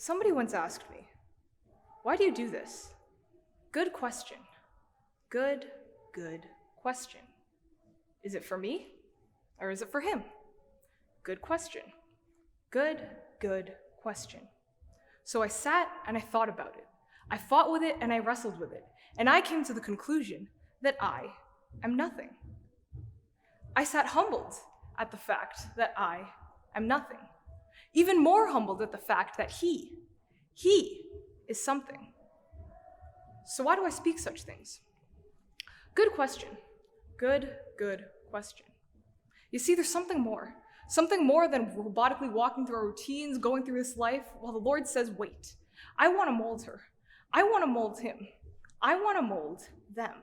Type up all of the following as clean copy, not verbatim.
Somebody once asked me, why do you do this? Good question. Good question. Is it for me or is it for him? Good question. Good question. So I sat and I thought about it. I fought with it and I wrestled with it. And I came to the conclusion that I am nothing. I sat humbled at the fact that I am nothing. Even more humbled at the fact that he is something. So why do I speak such things? Good question. Good question. You see, there's something more than robotically walking through our routines, going through this life, while the Lord says, wait, I want to mold her. I want to mold him. I want to mold them.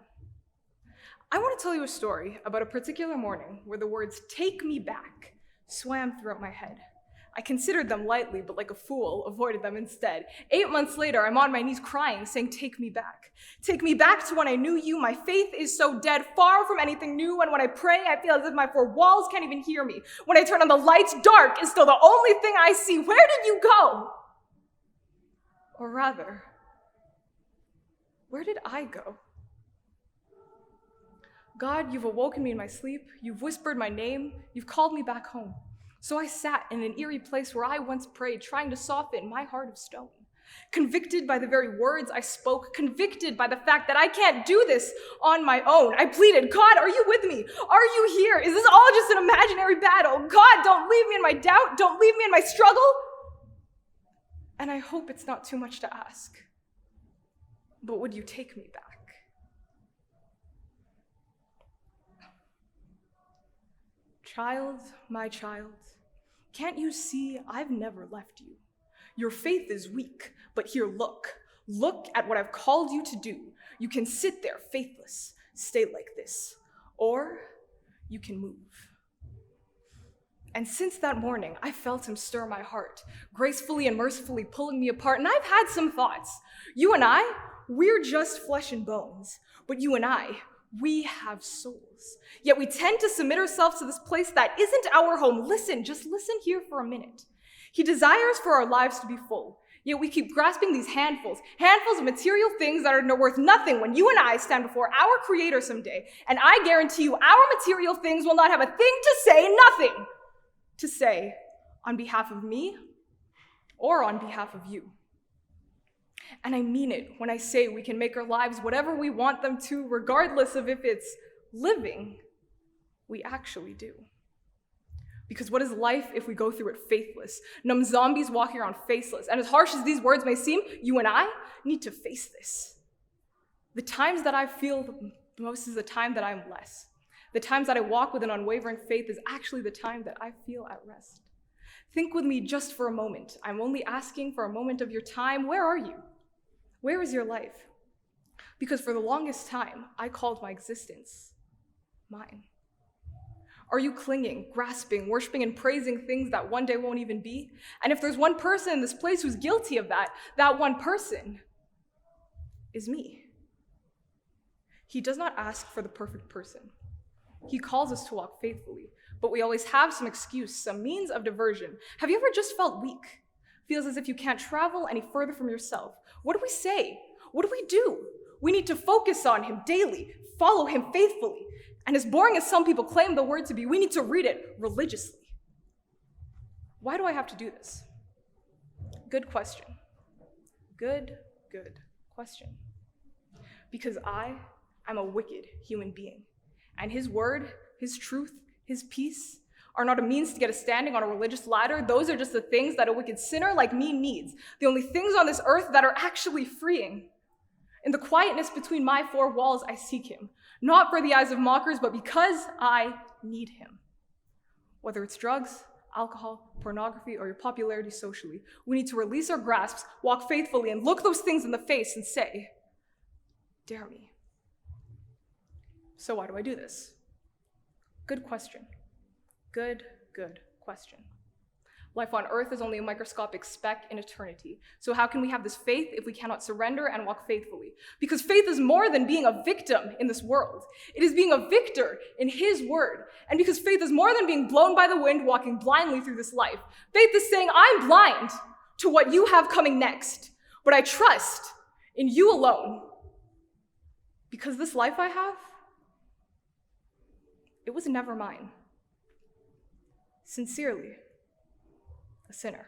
I want to tell you a story about a particular morning where the words, take me back, swam throughout my head. I considered them lightly, but like a fool, avoided them instead. 8 months later, I'm on my knees crying, saying, take me back. Take me back to when I knew you. My faith is so dead, far from anything new. And when I pray, I feel as if my four walls can't even hear me. When I turn on the lights, dark is still the only thing I see. Where did you go? Or rather, where did I go? God, you've awoken me in my sleep. You've whispered my name. You've called me back home. So I sat in an eerie place where I once prayed, trying to soften my heart of stone. Convicted by the very words I spoke, convicted by the fact that I can't do this on my own. I pleaded, God, are you with me? Are you here? Is this all just an imaginary battle? God, don't leave me in my doubt. Don't leave me in my struggle. And I hope it's not too much to ask, but would you take me back? Child, my child, can't you see I've never left you? Your faith is weak, but here, look at what I've called you to do. You can sit there faithless, stay like this, or you can move. And since that morning, I felt him stir my heart, gracefully and mercifully pulling me apart, and I've had some thoughts. You and I, we're just flesh and bones, but you and I, we have souls. Yet we tend to submit ourselves to this place that isn't our home. Listen, just listen here for a minute. He desires for our lives to be full, yet we keep grasping these handfuls of material things that are worth nothing when you and I stand before our Creator someday. And I guarantee you, our material things will not have a thing to say, nothing to say on behalf of me or on behalf of you. And I mean it when I say we can make our lives whatever we want them to, regardless of if it's living, we actually do. Because what is life if we go through it faithless? Numb zombies walking around faceless. And as harsh as these words may seem, you and I need to face this. The times that I feel the most is the time that I'm less. The times that I walk with an unwavering faith is actually the time that I feel at rest. Think with me just for a moment. I'm only asking for a moment of your time. Where are you? Where is your life? Because for the longest time, I called my existence mine. Are you clinging, grasping, worshiping, and praising things that one day won't even be? And if there's one person in this place who's guilty of that, that one person is me. He does not ask for the perfect person. He calls us to walk faithfully, but we always have some excuse, some means of diversion. Have you ever just felt weak? Feels as if you can't travel any further from yourself. What do we say? What do we do? We need to focus on him daily, follow him faithfully. And as boring as some people claim the word to be, we need to read it religiously. Why do I have to do this? Good question. Good question. Because I'm a wicked human being. And his word, his truth, his peace are not a means to get a standing on a religious ladder. Those are just the things that a wicked sinner like me needs. The only things on this earth that are actually freeing. In the quietness between my four walls, I seek him. Not for the eyes of mockers, but because I need him. Whether it's drugs, alcohol, pornography, or your popularity socially, we need to release our grasps, walk faithfully, and look those things in the face and say, dare me. So why do I do this? Good question. Good question. Life on earth is only a microscopic speck in eternity. So how can we have this faith if we cannot surrender and walk faithfully? Because faith is more than being a victim in this world. It is being a victor in his word. And because faith is more than being blown by the wind, walking blindly through this life. Faith is saying, I'm blind, to what you have coming next, but I trust in you alone. Because this life I have, it was never mine. Sincerely, a sinner.